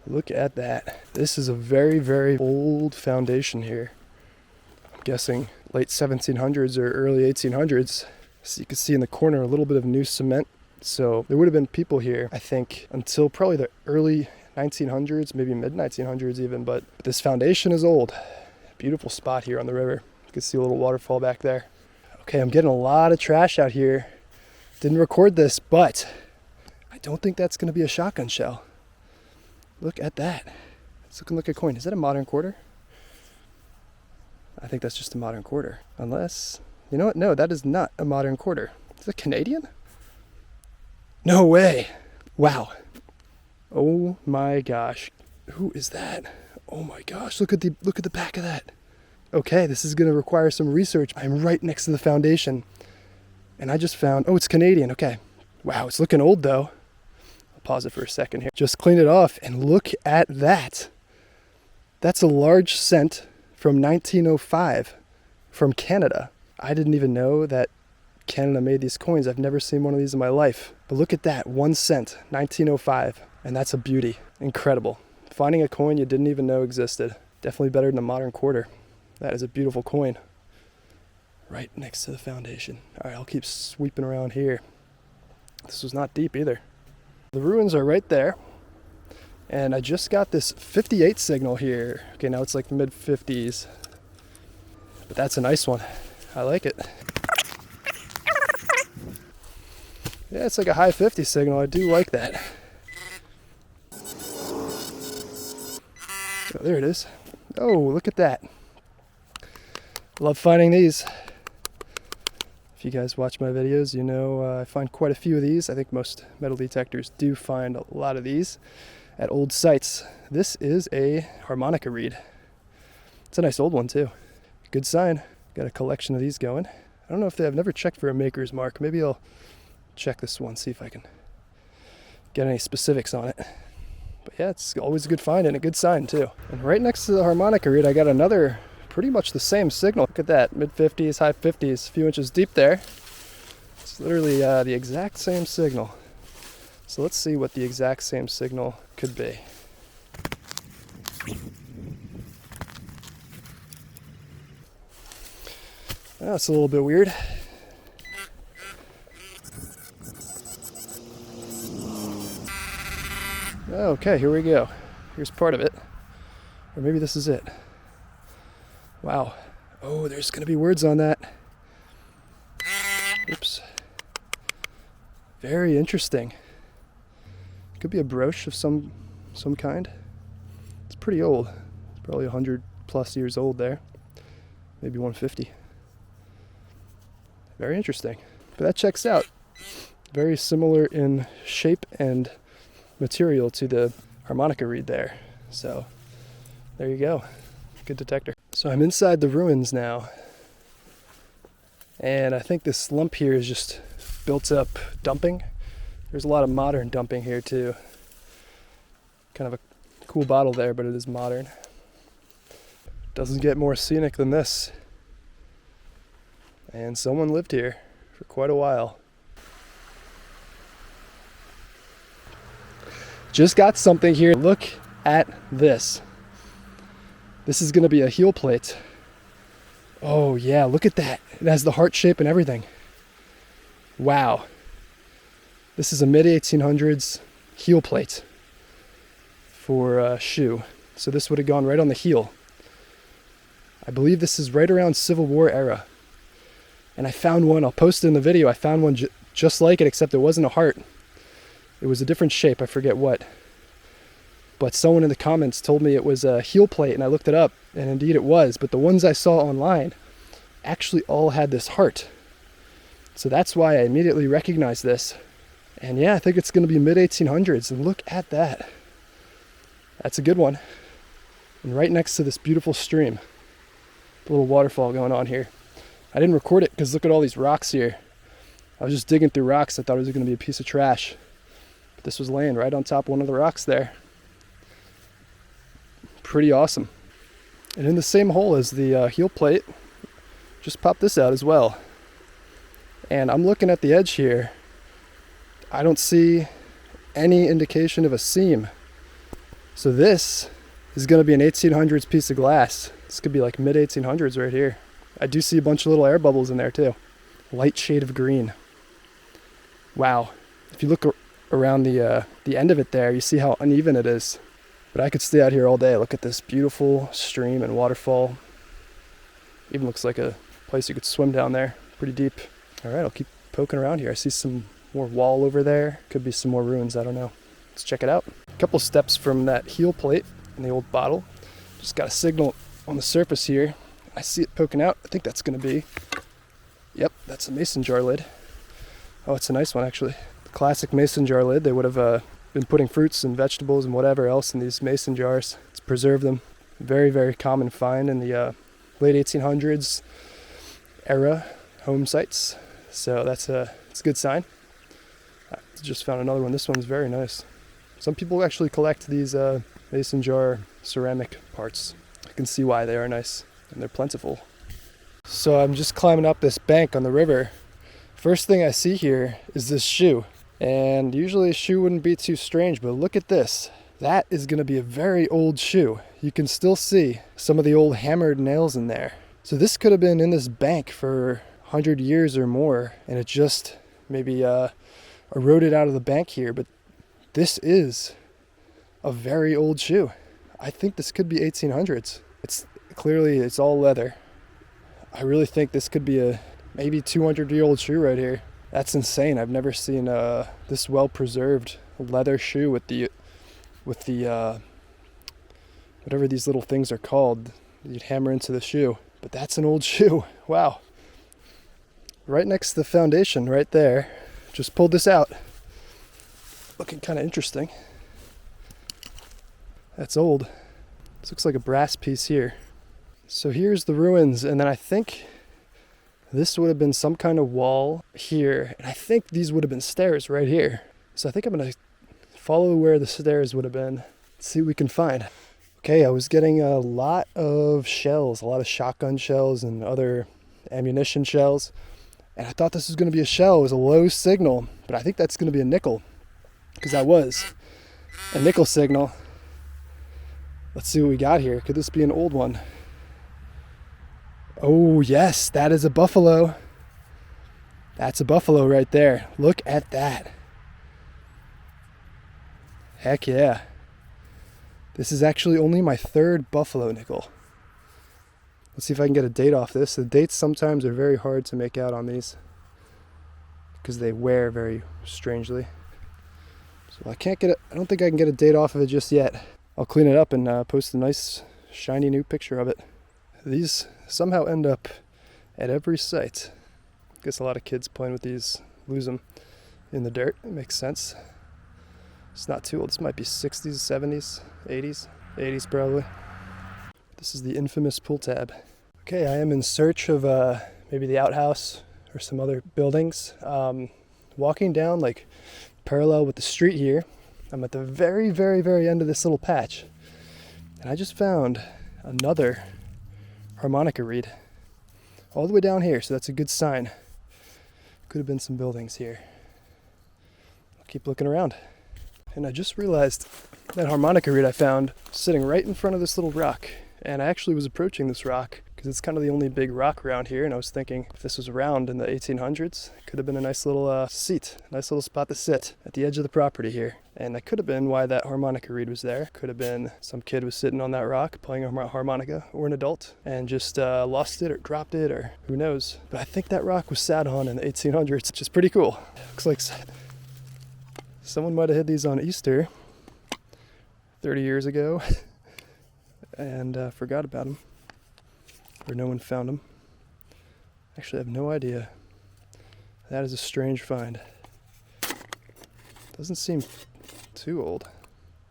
Look at that. This is a very, very old foundation here. I'm guessing late 1700s or early 1800s. So you can see in the corner a little bit of new cement. So there would have been people here, I think, until probably the early 1900s, maybe mid 1900s even. But this foundation is old. Beautiful spot here on the river. You can see a little waterfall back there. Okay, I'm getting a lot of trash out here. Didn't record this, but I don't think that's going to be a shotgun shell. Look at that. It's looking like a coin. Is that a modern quarter? I think that's just a modern quarter. Unless, you know what? No, that is not a modern quarter. Is it Canadian? No way. Wow. Oh my gosh. Who is that? Oh my gosh. Look at the back of that. Okay, this is going to require some research. I'm right next to the foundation. And I just found, oh, it's Canadian. Okay. Wow, it's looking old though. Pause it for a second here. Just clean it off and look at that. That's a large cent from 1905 from Canada. I didn't even know that Canada made these coins. I've never seen one of these in my life. But look at that, 1 cent, 1905. And that's a beauty. Incredible. Finding a coin you didn't even know existed. Definitely better than a modern quarter. That is a beautiful coin. Right next to the foundation. All right, I'll keep sweeping around here. This was not deep either. The ruins are right there, and I just got this 58 signal here. Okay, now it's like mid 50s, but that's a nice one. I like it. Yeah, it's like a high 50 signal. I do like that. Oh, there it is. Oh, look at that. Love finding these. If you guys watch my videos, you know I find quite a few of these. I think most metal detectors do find a lot of these at old sites. This is a harmonica reed. It's a nice old one too. Good sign. Got a collection of these going. I don't know if I've never checked for a maker's mark. Maybe I'll check this one, see if I can get any specifics on it. But yeah, it's always a good find and a good sign too. And right next to the harmonica reed, I got another pretty much the same signal. Look at that, mid 50s, high 50s, a few inches deep there. It's literally the exact same signal. So let's see what the exact same signal could be. That's a little bit weird. Okay, here we go. Here's part of it. Or maybe this is it. Wow. Oh, there's going to be words on that. Oops. Very interesting. Could be a brooch of some kind. It's pretty old. It's probably 100 plus years old there. Maybe 150. Very interesting. But that checks out. Very similar in shape and material to the harmonica reed there. So there you go. Good detector. So I'm inside the ruins now, and I think this lump here is just built up dumping. There's a lot of modern dumping here too. Kind of a cool bottle there, but it is modern. Doesn't get more scenic than this. And someone lived here for quite a while. Just got something here. Look at this. This is going to be a heel plate. Oh yeah, look at that. It has the heart shape and everything. Wow. This is a mid-1800s heel plate for a shoe. So this would have gone right on the heel. I believe this is right around Civil War era. And I found one, I'll post it in the video, I found one just like it, except it wasn't a heart. It was a different shape, I forget what. But someone in the comments told me it was a heel plate, and I looked it up, and indeed it was. But the ones I saw online actually all had this heart. So that's why I immediately recognized this. And yeah, I think it's going to be mid-1800s, and look at that. That's a good one. And right next to this beautiful stream. A little waterfall going on here. I didn't record it because look at all these rocks here. I was just digging through rocks. I thought it was going to be a piece of trash. But this was laying right on top of one of the rocks there. Pretty awesome. And in the same hole as the heel plate, just popped this out as well. And I'm looking at the edge here. I don't see any indication of a seam. So this is going to be an 1800s piece of glass. This could be like mid 1800s right here. I do see a bunch of little air bubbles in there too. Light shade of green. Wow. If you look around the end of it there, you see how uneven it is. But I could stay out here all day. Look at this beautiful stream and waterfall. Even looks like a place you could swim down there. Pretty deep. All right, I'll keep poking around here. I see some more wall over there. Could be some more ruins, I don't know. Let's check it out. A couple steps from that heel plate in the old bottle. Just got a signal on the surface here. I see it poking out. I think that's gonna be, yep, that's a mason jar lid. Oh, it's a nice one actually. The classic mason jar lid. They would have been putting fruits and vegetables and whatever else in these mason jars to preserve them. Very, very common find in the late 1800s era home sites. So it's a good sign. I just found another one. This one's very nice. Some people actually collect these mason jar ceramic parts. I can see why they are nice and they're plentiful. So I'm just climbing up this bank on the river. First thing I see here is this shoe. And usually a shoe wouldn't be too strange, but look at this. That is going to be a very old shoe. You can still see some of the old hammered nails in there. So this could have been in this bank for 100 years or more, and it just maybe eroded out of the bank here, but this is a very old shoe. I think this could be 1800s. It's all leather. I really think this could be a maybe 200-year-old shoe right here. That's insane. I've never seen this well preserved leather shoe with the whatever these little things are called you'd hammer into the shoe. But that's an old shoe. Wow. Right next to the foundation right there. Just pulled this out. Looking kind of interesting. That's old. This looks like a brass piece here. So here's the ruins, and then I think this would have been some kind of wall here, and I think these would have been stairs right here. So I think I'm gonna follow where the stairs would have been. See what we can find. Okay, I was getting a lot of shells, a lot of shotgun shells and other ammunition shells. And I thought this was going to be a shell. It was a low signal, but I think that's going to be a nickel, because that was a nickel signal. Let's see what we got here. Could this be an old one? Oh yes, that is a buffalo. That's a buffalo right there. Look at that. Heck yeah. This is actually only my third buffalo nickel. Let's see if I can get a date off this. The dates sometimes are very hard to make out on these because they wear very strangely. So I don't think I can get a date off of it just yet. I'll clean it up and post a nice shiny new picture of it. These somehow end up at every site. I guess a lot of kids playing with these lose them in the dirt. It makes sense. It's not too old. This might be 60s, 70s, 80s. 80s probably. This is the infamous pull tab. Okay, I am in search of maybe the outhouse or some other buildings. Walking down like parallel with the street here. I'm at the very, very, very end of this little patch. And I just found another harmonica reed. All the way down here, so that's a good sign. Could have been some buildings here. I'll keep looking around. And I just realized that harmonica reed I found sitting right in front of this little rock. And I actually was approaching this rock because it's kind of the only big rock around here. And I was thinking if this was around in the 1800s, it could have been a nice little seat, a nice little spot to sit at the edge of the property here. And that could have been why that harmonica reed was there. Could have been some kid was sitting on that rock playing a harmonica, or an adult, and just lost it or dropped it, or who knows. But I think that rock was sat on in the 1800s, which is pretty cool. Looks like someone might have hid these on Easter 30 years ago and forgot about them, or no one found them. Actually, I have no idea. That is a strange find. Doesn't seem too old.